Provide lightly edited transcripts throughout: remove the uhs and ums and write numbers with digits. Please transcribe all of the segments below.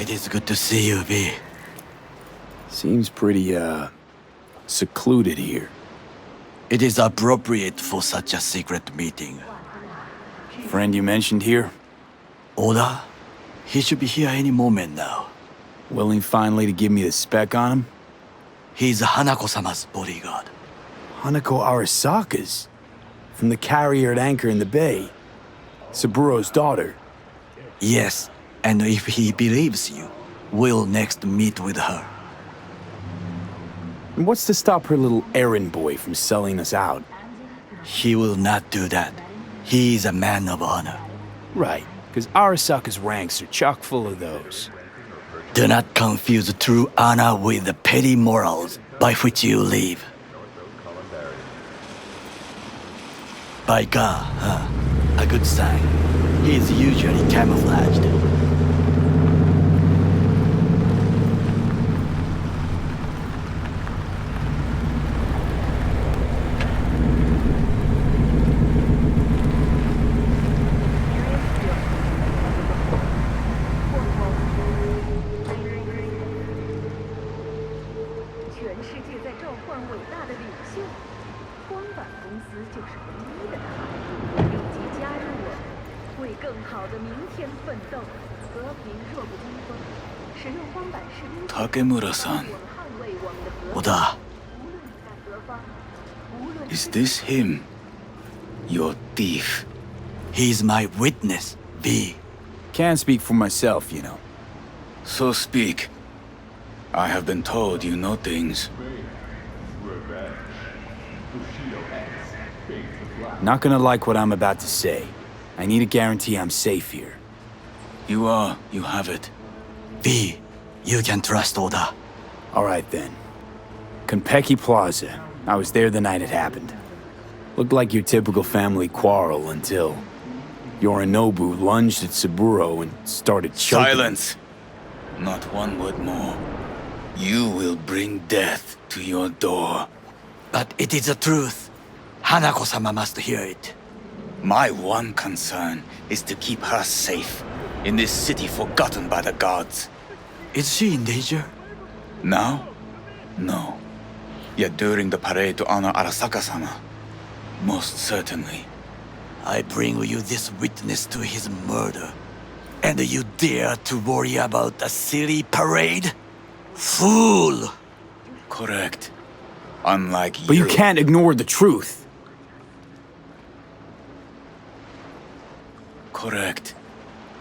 It is good to see you, V. Seems pretty, secluded here. It is appropriate for such a secret meeting. Friend you mentioned here? Oda? He should be here any moment now. Willing finally to give me the spec on him? He's Hanako-sama's bodyguard. Hanako Arasaka's? From the carrier at anchor in the bay. Saburo's daughter. Yes, and if he believes you, we'll next meet with her. And what's to stop her little errand boy from selling us out? He will not do that. He is a man of honor. Right, because Arasaka's ranks are chock full of those. Do not confuse true honor with the petty morals by which you live. By God, a good sign. He is usually camouflaged. Takemura-san. Oda, Is this him? Your thief? he's my witness, V. Can't speak for myself, you know. So speak. I have been told you know things. Not gonna like what I'm about to say. I need a guarantee I'm safe here. You have it. V, you can trust Oda. All right then. Konpeki Plaza. I was there the night it happened. Looked like your typical family quarrel until Yorinobu lunged at Saburo and started choking. Silence! Not one word more. You will bring death to your door. But it is the truth. Hanako-sama must hear it. My one concern is to keep her safe in this city forgotten by the gods. Is she in danger? Now? No. Yet during the parade to honor Arasaka-sama, most certainly. I bring you this witness to his murder. And you dare to worry about a silly parade? Fool! Correct. Unlike you. But you can't ignore the truth. Correct.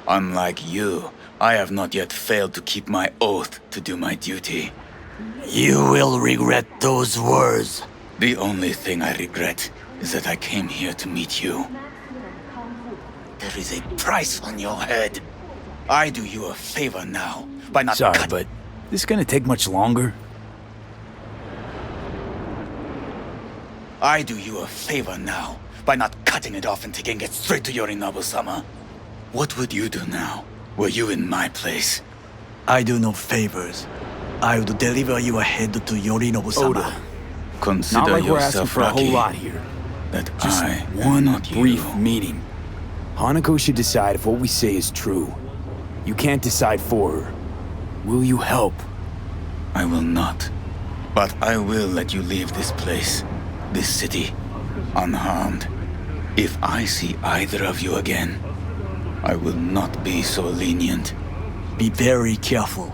Unlike you, I have not yet failed to keep my oath to do my duty. You will regret those words. The only thing I regret is that I came here to meet you. There is a price on your head. I do you a favor now by not Sorry, but this gonna take much longer? I do you a favor now by not cutting it off and taking it straight to Yorinobu-sama. What would you do now, were you in my place? I do no favors. I would deliver your head to Yorinobu-sama. Oda. Consider Not like we're asking yourself for a whole lucky lot here. that Just I am one not brief you. meeting. Hanako should decide if what we say is true. You can't decide for her. Will you help? I will not. But I will let you leave this place, this city, unharmed. If I see either of you again, I will not be so lenient. Be very careful,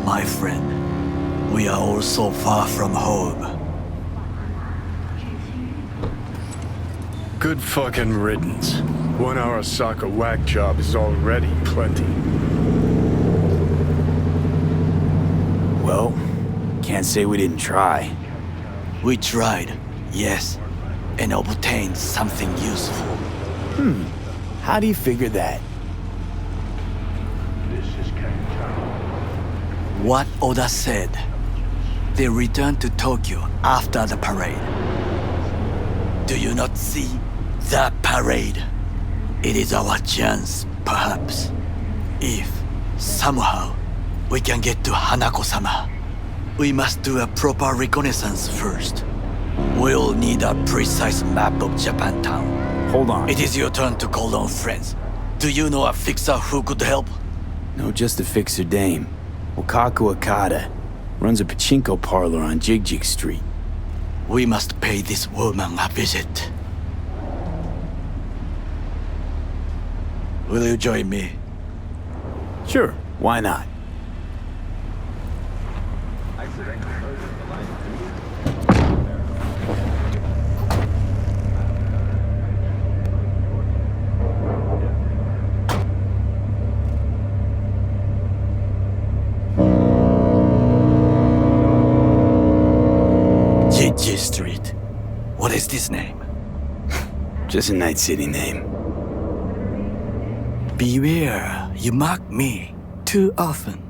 my friend. We are all so far from home. Good fucking riddance. 1 Arasaka whack job is already plenty. Well, can't say we didn't try. We tried, yes, and obtained something useful. How do you figure that? What Oda said. They returned to Tokyo after the parade. Do you not see the parade? It is our chance, perhaps. If, somehow, we can get to Hanako-sama. We must do a proper reconnaissance first. We'll need a precise map of Japantown. Hold on. It is your turn to call on friends. Do you know a fixer who could help? No, just a fixer dame. Wakako Okada. Runs a pachinko parlor on Jig Street. We must pay this woman a visit. Will you join me? Sure, why not? Jig Street. What is this name? Just a Night City name. Beware, you mock me too often.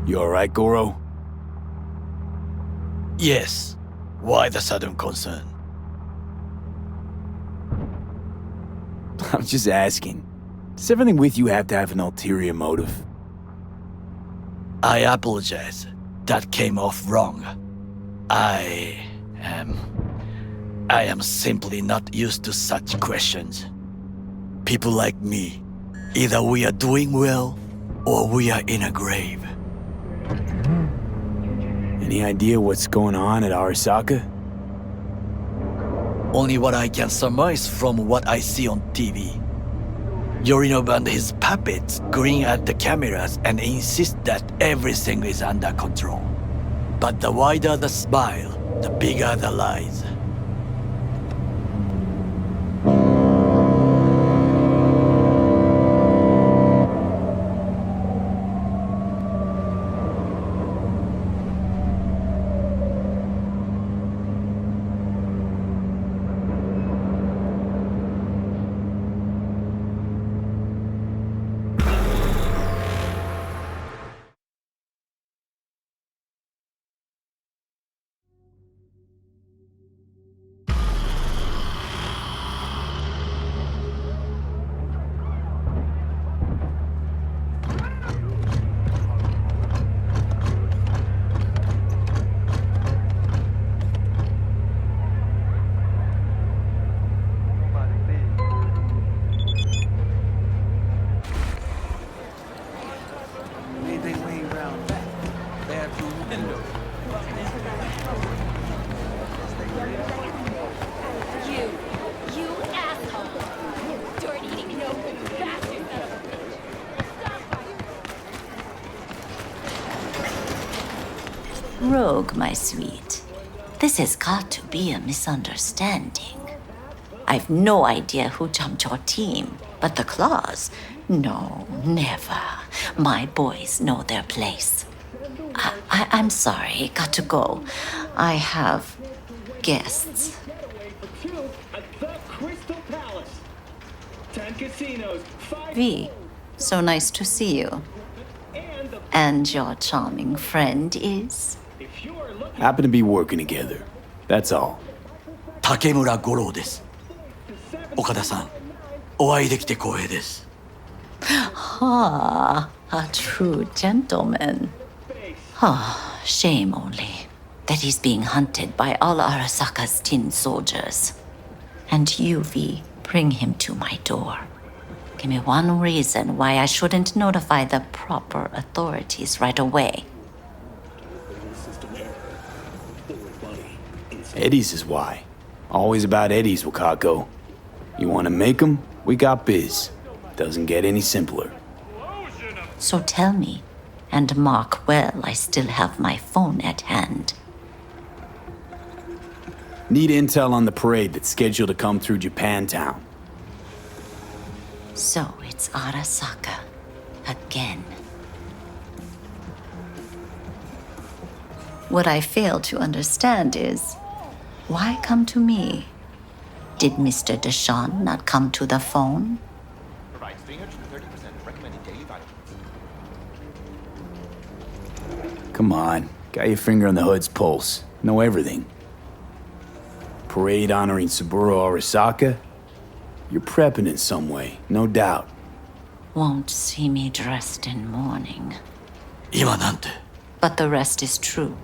You alright, Goro? Yes. Why the sudden concern? I'm just asking. Does everything with you have to have an ulterior motive? I apologize. That came off wrong. I am simply not used to such questions. People like me, either we are doing well or we are in a grave. Any idea what's going on at Arasaka? Only what I can surmise from what I see on TV. Yorinobu and his puppets grin at the cameras and insist that everything is under control. But the wider the smile, the bigger the lies. Rogue, my sweet. This has got to be a misunderstanding. I've no idea who jumped your team, but the claws? No, never. My boys know their place. I'm sorry, got to go. I have guests. V, so nice to see you. And your charming friend is? Happen to be working together. That's all. 竹村五郎です。岡田さん、お会いできて光栄です。Ah, a true gentleman. Ah, shame only that he's being hunted by all Arasaka's tin soldiers. And you, V, bring him to my door. Give me one reason why I shouldn't notify the proper authorities right away. Eddie's is why. Always about Eddie's, Wakako. You want to make 'em? We got biz. Doesn't get any simpler. So tell me, and mark well I still have my phone at hand. Need intel on the parade that's scheduled to come through Japantown. So it's Arasaka again. What I fail to understand is, why come to me? Did Mr. Deshawn not come to the phone? Provides 330% recommended daily vitamins. Come on, got your finger on the hood's pulse. Know everything. Parade honoring Saburo Arasaka? You're prepping in some way, no doubt. Won't see me dressed in mourning. 今なんて But the rest is true.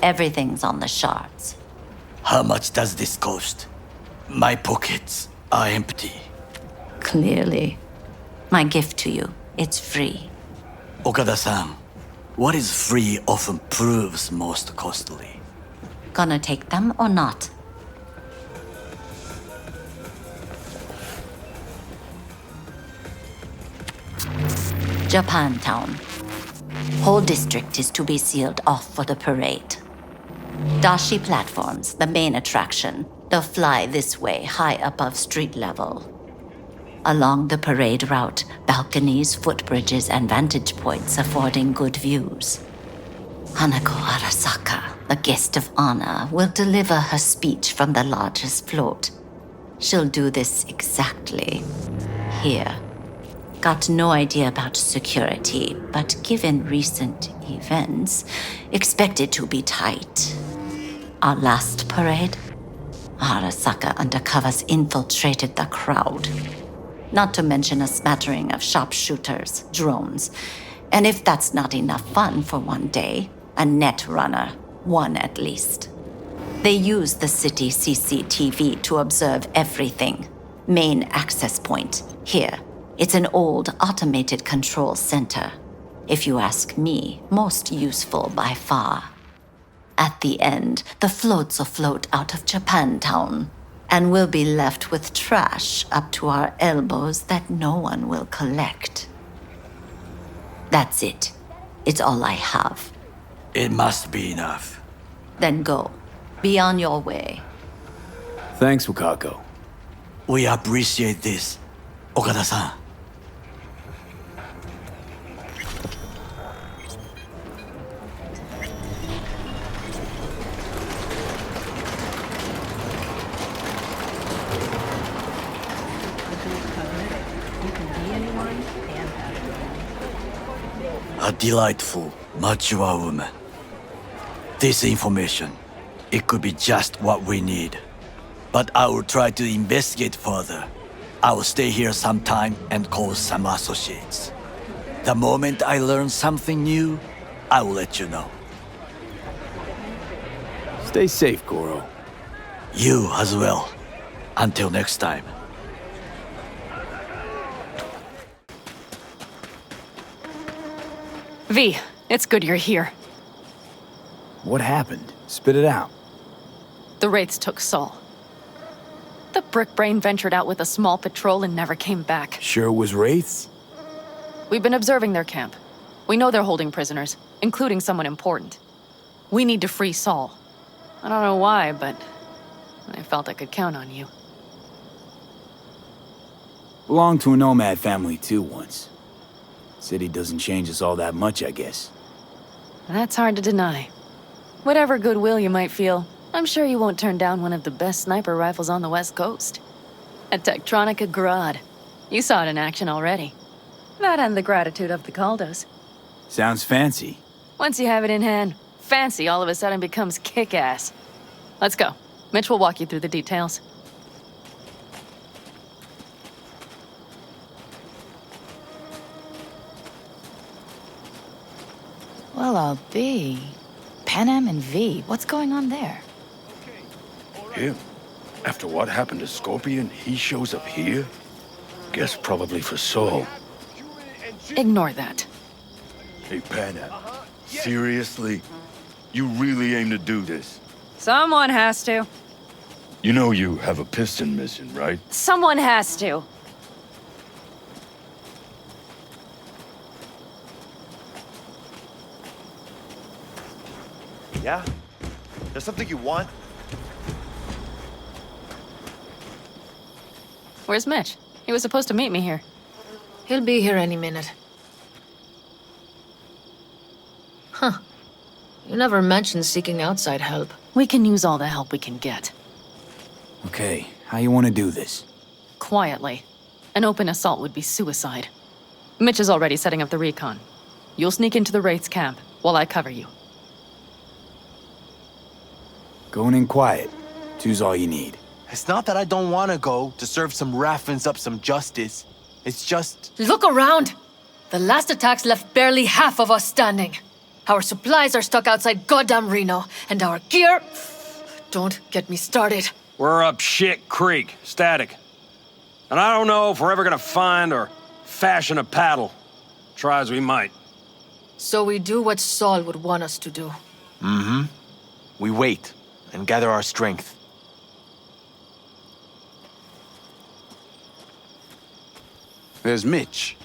Everything's on the shards. How much does this cost? My pockets are empty. Clearly. My gift to you, it's free. Okada-san, what is free often proves most costly. Gonna take them or not? Japantown. Whole district is to be sealed off for the parade. Dashi platforms, the main attraction. They'll fly this way, high above street level. Along the parade route, balconies, footbridges, and vantage points affording good views. Hanako Arasaka, the guest of honor, will deliver her speech from the largest float. She'll do this exactly here. Got no idea about security, but given recent events, expected to be tight. Our last parade, Arasaka undercovers infiltrated the crowd. Not to mention a smattering of sharpshooters, drones, and if that's not enough fun for one day, a net runner, one at least. They use the city CCTV to observe everything. Main access point, here. It's an old automated control center. If you ask me, most useful by far. At the end, the floats will float out of Japantown, and we'll be left with trash up to our elbows that no one will collect. That's it. It's all I have. It must be enough. Then go. Be on your way. Thanks, Wakako. We appreciate this, Okada-san. A delightful, mature woman. This information, it could be just what we need. But I will try to investigate further. I will stay here some time and call some associates. The moment I learn something new, I will let you know. Stay safe, Goro. You as well. Until next time. V, it's good you're here. What happened? Spit it out. The Wraiths took Saul. The Brickbrain ventured out with a small patrol and never came back. Sure it was Wraiths? We've been observing their camp. We know they're holding prisoners, including someone important. We need to free Saul. I don't know why, but I felt I could count on you. Belonged to a nomad family too once. City doesn't change us all that much, I guess. That's hard to deny. Whatever goodwill you might feel, I'm sure you won't turn down one of the best sniper rifles on the West Coast. A Tektronica Grad. You saw it in action already. That and the gratitude of the Caldos. Sounds fancy. Once you have it in hand, fancy all of a sudden becomes kick-ass. Let's go. Mitch will walk you through the details. Well, I'll be. Panam and V, what's going on there? Him? After what happened to Scorpion, he shows up here? Guess probably for Saul. Ignore that. Hey, Panam. Seriously? You really aim to do this? Someone has to. You know you have a piston mission, right? Someone has to. Yeah? There's something you want? Where's Mitch? He was supposed to meet me here. He'll be here any minute. Huh. You never mentioned seeking outside help. We can use all the help we can get. Okay, how you want to do this? Quietly. An open assault would be suicide. Mitch is already setting up the recon. You'll sneak into the Wraith's camp while I cover you. Going in quiet. Two's all you need. It's not that I don't want to go to serve some Raffins up some justice. It's just... Look around! The last attacks left barely half of us standing. Our supplies are stuck outside goddamn Reno, and our gear... Don't get me started. We're up shit creek, static. And I don't know if we're ever gonna find or fashion a paddle. Try as we might. So we do what Saul would want us to do. Mm-hmm. We wait and gather our strength. There's Mitch.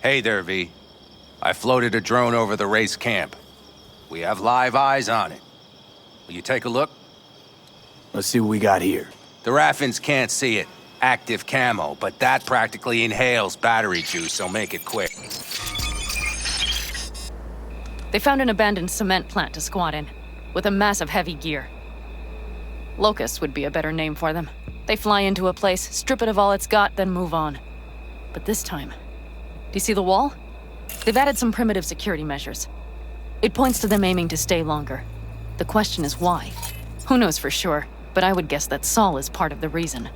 Hey there, V. I floated a drone over the race camp. We have live eyes on it. Will you take a look? Let's see what we got here. The Raffins can't see it. Active camo, but that practically inhales battery juice, so make it quick. They found an abandoned cement plant to squat in, with a massive heavy gear. Locusts would be a better name for them. They fly into a place, strip it of all it's got, then move on. But this time, do you see the wall? They've added some primitive security measures. It points to them aiming to stay longer. The question is why? Who knows for sure, but I would guess that Saul is part of the reason.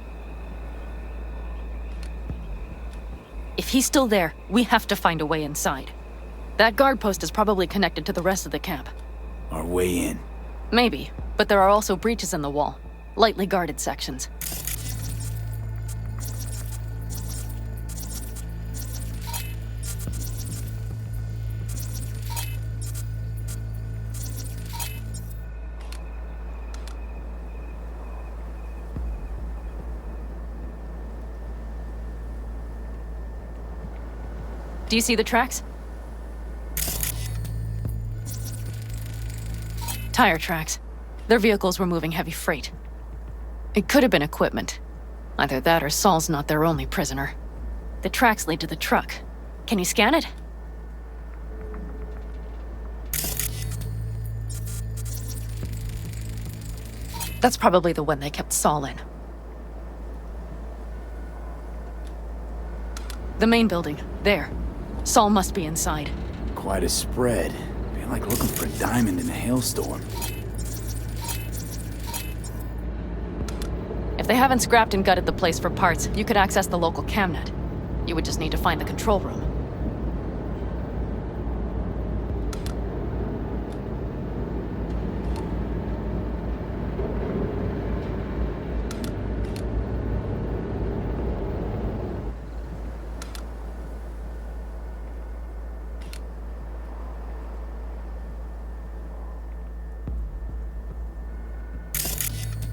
If he's still there, we have to find a way inside. That guard post is probably connected to the rest of the camp. Our way in. Maybe, but there are also breaches in the wall. Lightly guarded sections. Do you see the tracks? Tire tracks. Their vehicles were moving heavy freight. It could have been equipment. Either that or Saul's not their only prisoner. The tracks lead to the truck. Can you scan it? That's probably the one they kept Saul in. The main building. There. Saul must be inside. Quite a spread. Feel like looking for a diamond in a hailstorm. If they haven't scrapped and gutted the place for parts, you could access the local camnet. You would just need to find the control room.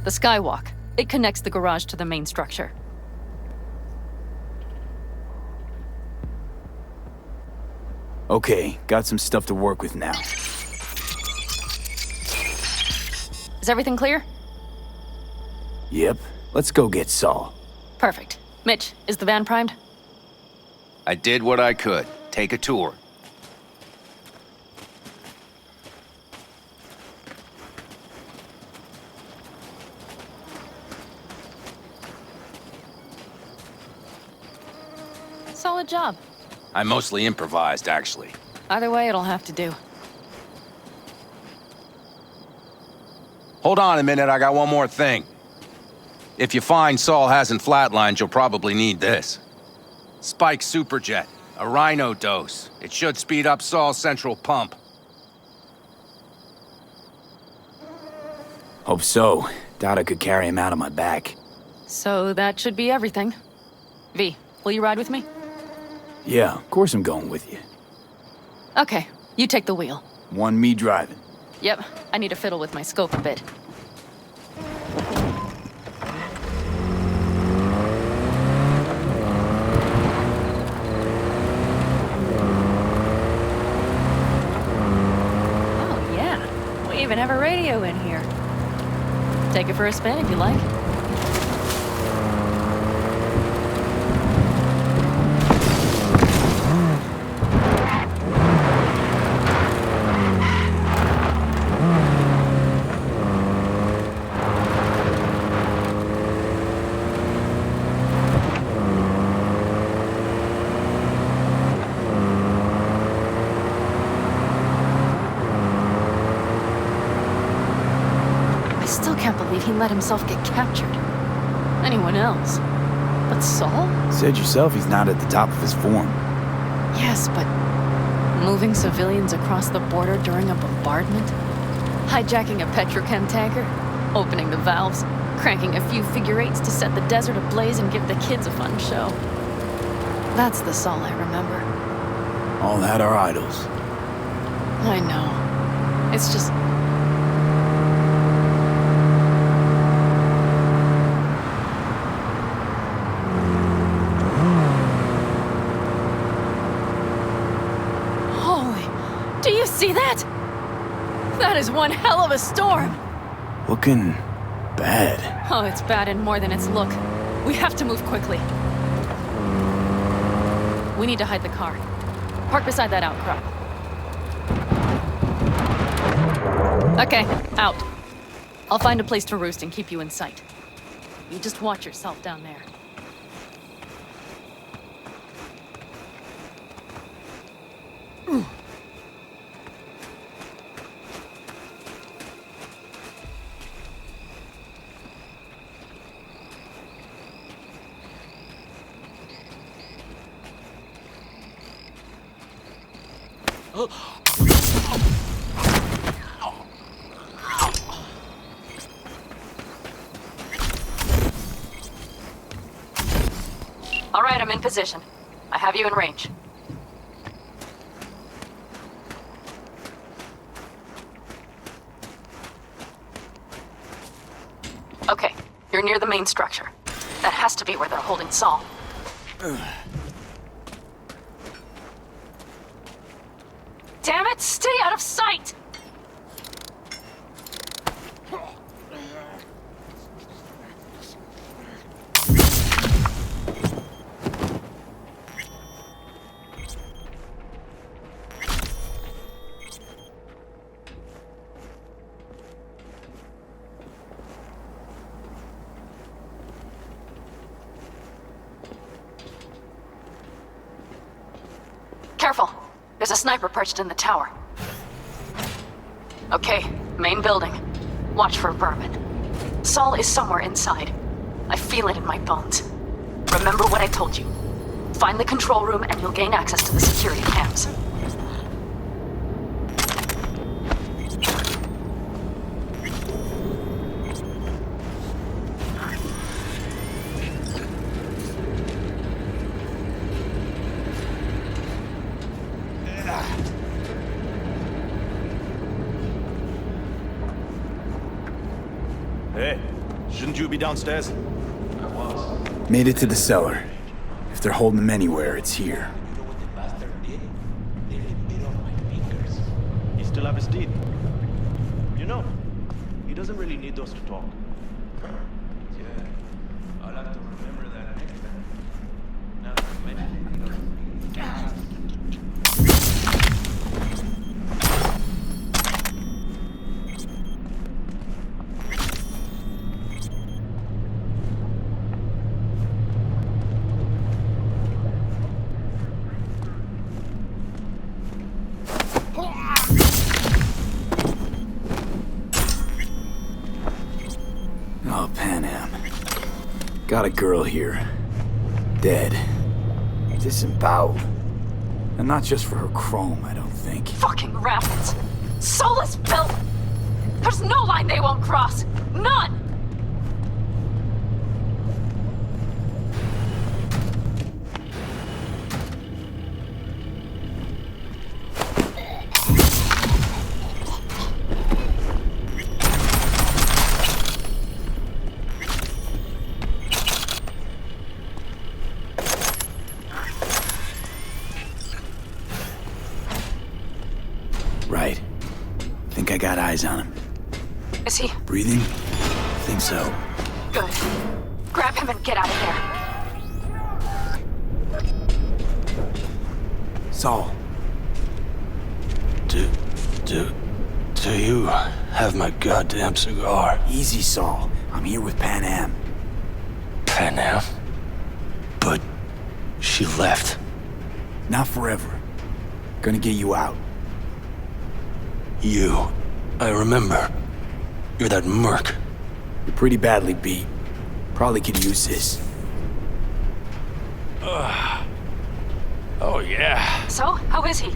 The skywalk. It connects the garage to the main structure. Okay, got some stuff to work with now. Is everything clear? Yep, let's go get Saul. Perfect. Mitch, is the van primed? I did what I could. Take a tour. Solid job. I mostly improvised, actually. Either way, it'll have to do. Hold on a minute, I got one more thing. If you find Saul hasn't flatlined, you'll probably need this. Spike Superjet, a rhino dose. It should speed up Saul's central pump. Hope so. Doubt I could carry him out on my back. So that should be everything. V, will you ride with me? Yeah, of course I'm going with you. Okay, you take the wheel. One me driving. Yep, I need to fiddle with my scope a bit. Oh yeah, we even have a radio in here. Take it for a spin if you like. He let himself get captured. Anyone else? But Saul? Said yourself he's not at the top of his form. Yes, but Moving civilians across the border during a bombardment? Hijacking a petrochem tanker? Opening the valves? Cranking a few figure eights to set the desert ablaze and give the kids a fun show? That's the Saul I remember. All had our idols. I know. It's just... Holy... Do you see that? That is one hell of a storm! Looking... bad. Oh, it's bad and more than its look. We have to move quickly. We need to hide the car. Park beside that outcrop. Okay, out. I'll find a place to roost and keep you in sight. You just watch yourself down there. All right, I'm in position. I have you in range. Okay, you're near the main structure. That has to be where they're holding Saul. Damn it! Stay out of sight! Careful. There's a sniper perched in the tower. Okay, main building. Watch for vermin. Saul is somewhere inside. I feel it in my bones. Remember what I told you. Find the control room and you'll gain access to the security cams. Hey, shouldn't you be downstairs? Made it to the cellar. If they're holding him anywhere, it's here. He still have his teeth. You know, he doesn't really need those to talk. Yeah, I'll have to remember that next time. Now that you mention it. Oh, Pan Am. Got a girl here. Dead. Disemboweled. And not just for her chrome, I don't think. Fucking rabbits! Soulless built! There's no line they won't cross! None! Right. Think I got eyes on him. Is he? Breathing? Think so. Good. Grab him and get out of there. Saul. Do you have my goddamn cigar? Easy, Saul. I'm here with Pan Am. Pan Am? But she left. Not forever. Gonna get you out. You. I remember. You're that merc. You're pretty badly beat. Probably could use this. Oh, yeah. So, how is he?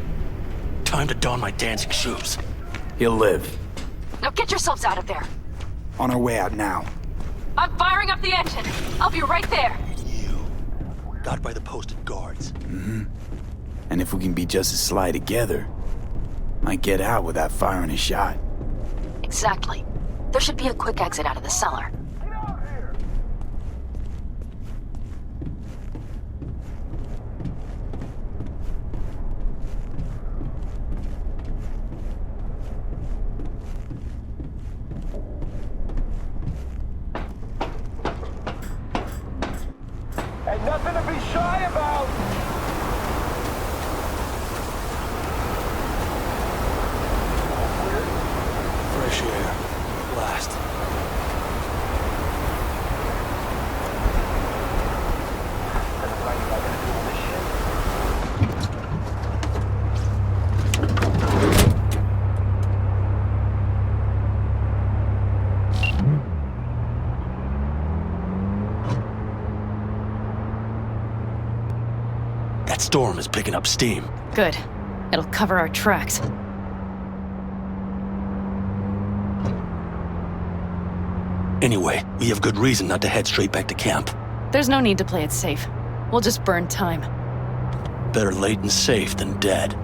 time to don my dancing shoes. He'll live. Now get yourselves out of there. On our way out now. I'm firing up the engine. I'll be right there. Got by the posted guards. Mm-hmm. And if we can be just as sly together, might get out without firing a shot. Exactly. There should be a quick exit out of the cellar. Ain't nothing to be shy about! Fresh air. Blast. That storm is picking up steam. Good. It'll cover our tracks. Anyway, we have good reason not to head straight back to camp. There's no need to play it safe. We'll just burn time. Better late and safe than dead.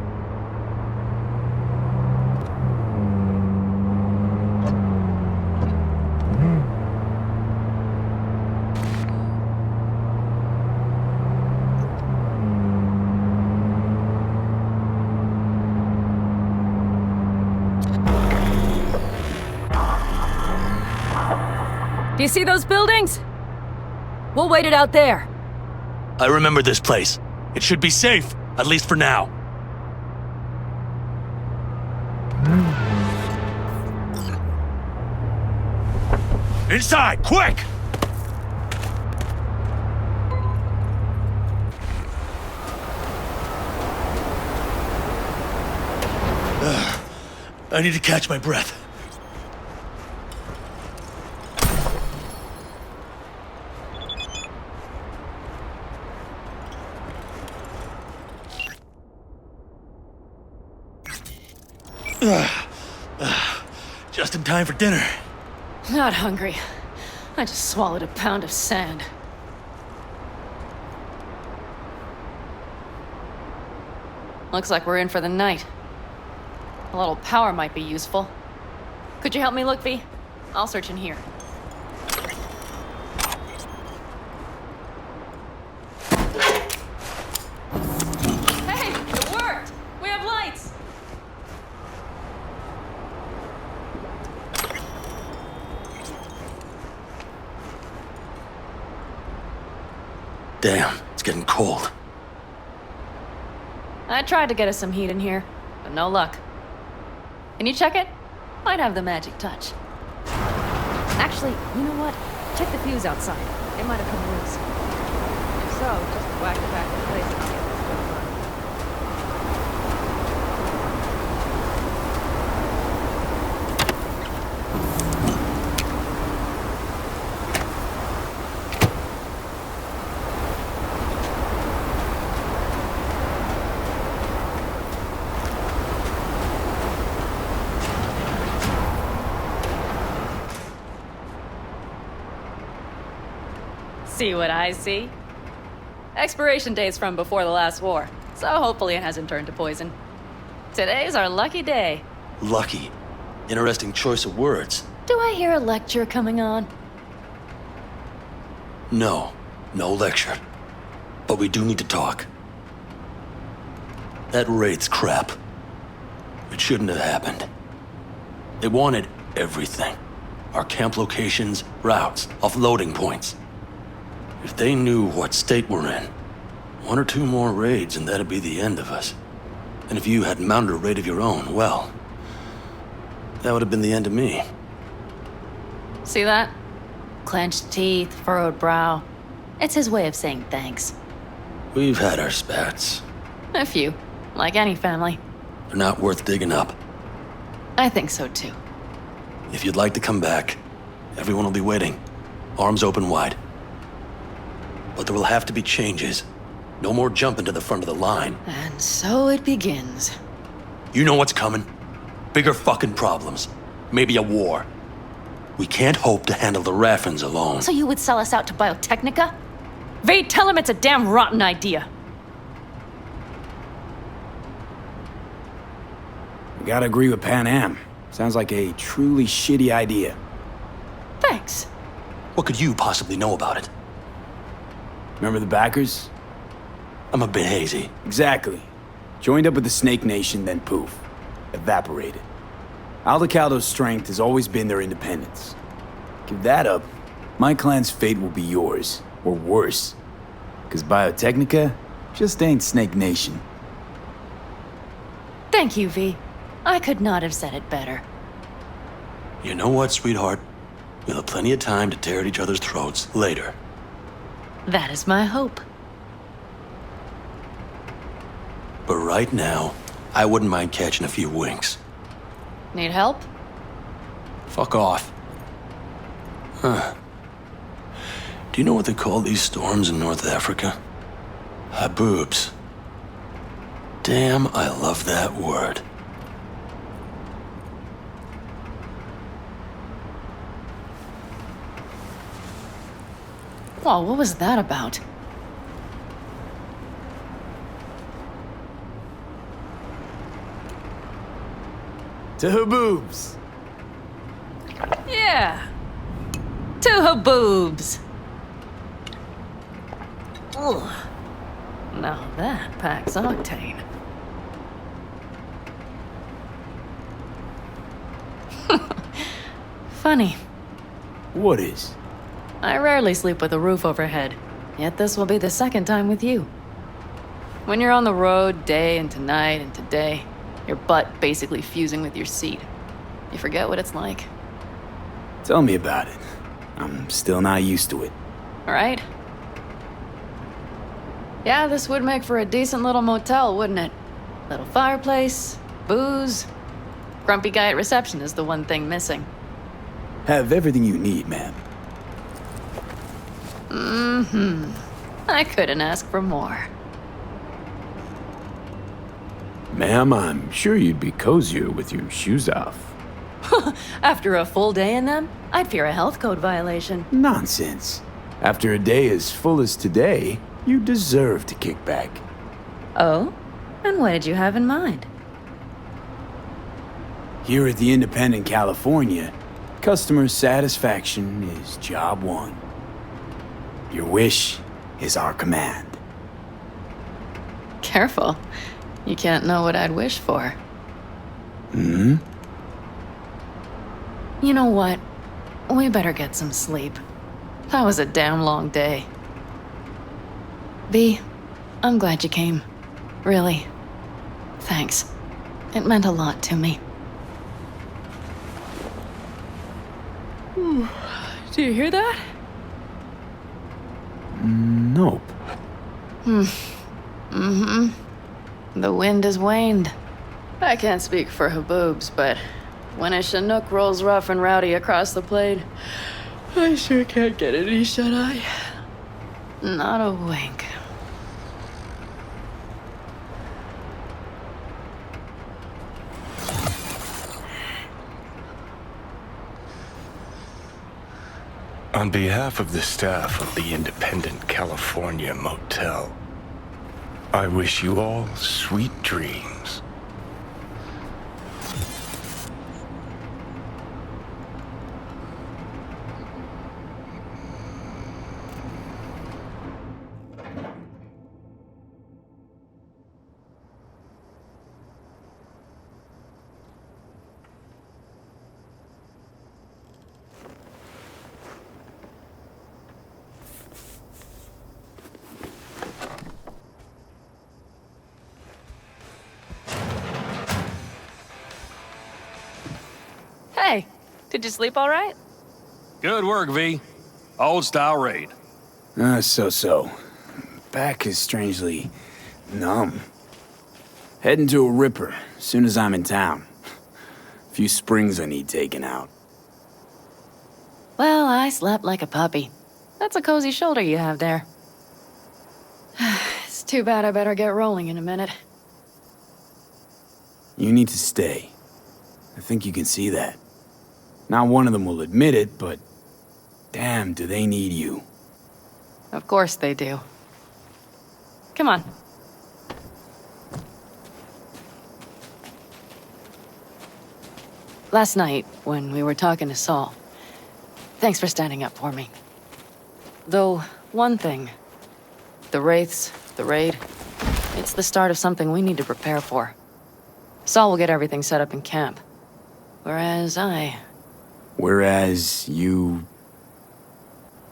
Do you see those buildings? We'll wait it out there. I remember this place. It should be safe, at least for now. Inside, quick! I need to catch my breath. Just in time for dinner. Not hungry. I just swallowed a pound of sand. Looks like we're in for the night. A little power might be useful. Could you help me look, V? I'll search in here. Hey, it worked! We have lights! Damn, it's getting cold. I tried to get us some heat in here, but no luck. Can you check it? Might have the magic touch. Actually, you know what? Check the fuse outside. It might have come loose. If so, just whack it back in place and I'll get this going on. See what I see? Expiration date's from before the last war, so hopefully it hasn't turned to poison. Today's our lucky day. Lucky. Interesting choice of words. Do I hear a lecture coming on? No lecture. But we do need to talk. That raid's crap. It shouldn't have happened. They wanted everything. Our camp locations, routes, offloading points. If they knew what state we're in, 1 or 2 more raids and that'd be the end of us. And if you had mounted a raid of your own, well, that would have been the end of me. See that? Clenched teeth, furrowed brow. It's his way of saying thanks. We've had our spats. A few, like any family. They're not worth digging up. I think so too. If you'd like to come back, everyone will be waiting. Arms open wide. But there will have to be changes. No more jumping to the front of the line. And so it begins. You know what's coming? Bigger fucking problems. Maybe a war. We can't hope to handle the Raffens alone. So you would sell us out to Biotechnica? V, tell him it's a damn rotten idea. We gotta agree with Pan Am. Sounds like a truly shitty idea. Thanks. What could you possibly know about it? Remember the backers? I'm a bit hazy. Exactly. Joined up with the Snake Nation, then poof. Evaporated. Aldecaldo's strength has always been their independence. Give that up, my clan's fate will be yours, or worse. Cause Biotechnica just ain't Snake Nation. Thank you, V. I could not have said it better. You know what, sweetheart? We'll have plenty of time to tear at each other's throats later. That is my hope. But right now, I wouldn't mind catching a few winks. Need help? Fuck off. Huh. Do you know what they call these storms in North Africa? Haboobs. Damn, I love that word. Whoa, what was that about? To Haboobs! Yeah. To Haboobs. Ugh. Now that packs octane. Funny. What is? I rarely sleep with a roof overhead, yet this will be the second time with you. When you're on the road day into night into day, your butt basically fusing with your seat, you forget what it's like. Tell me about it. I'm still not used to it. Right? Yeah, this would make for a decent little motel, wouldn't it? Little fireplace, booze. Grumpy guy at reception is the one thing missing. Have everything you need, ma'am. Mm-hmm. I couldn't ask for more. Ma'am, I'm sure you'd be cozier with your shoes off. After a full day in them, I'd fear a health code violation. Nonsense. After a day as full as today, you deserve to kick back. Oh? And what did you have in mind? Here at the Independent California, customer satisfaction is job one. Your wish is our command. Careful. You can't know what I'd wish for. Hmm? You know what? We better get some sleep. That was a damn long day. V, I'm glad you came. Really. Thanks. It meant a lot to me. Do you hear that? Nope. Mm-hmm. The wind has waned. I can't speak for Haboobs, but when a Chinook rolls rough and rowdy across the plain, I sure can't get any shut-eye. Not a wink. On behalf of the staff of the Independent California Motel, I wish you all sweet dreams. Hey, did you sleep all right? Good work, V. Old-style raid. So. Back is strangely numb. Heading to a ripper as soon as I'm in town. Few springs I need taken out. Well, I slept like a puppy. That's a cozy shoulder you have there. It's too bad I better get rolling in a minute. You need to stay. I think you can see that. Not one of them will admit it, but damn, do they need you. Of course they do. Come on. Last night, when we were talking to Saul, thanks for standing up for me. Though, one thing. The Wraiths, the raid, it's the start of something we need to prepare for. Saul will get everything set up in camp. Whereas you...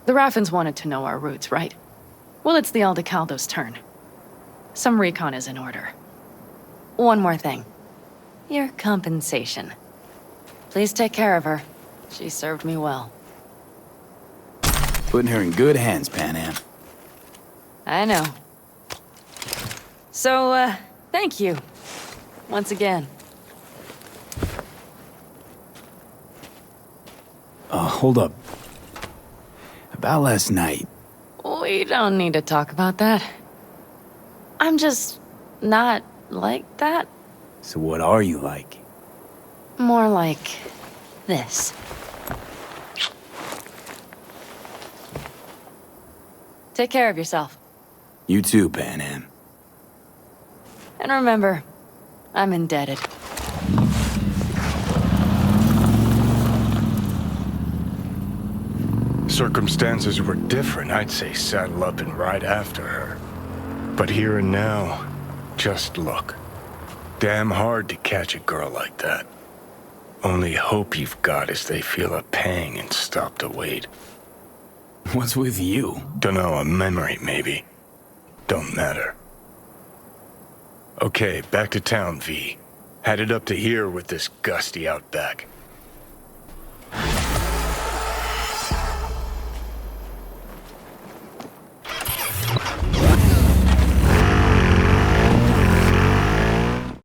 The Raffins wanted to know our routes, right? Well, it's the Aldecaldo's turn. Some recon is in order. One more thing. Your compensation. Please take care of her. She served me well. Putting her in good hands, Panam. I know. So, thank you. Once again. Hold up. About last night. We don't need to talk about that. I'm just not like that. So what are you like? More like this. Take care of yourself. You too, Panam. And remember, I'm indebted. Circumstances were different, I'd say saddle up and ride after her. But here and now, just look. Damn hard to catch a girl like that. Only hope you've got is they feel a pang and stop to wait. What's with you? Dunno, a memory maybe. Don't matter. Okay, back to town, V. Headed up to here with this gusty outback.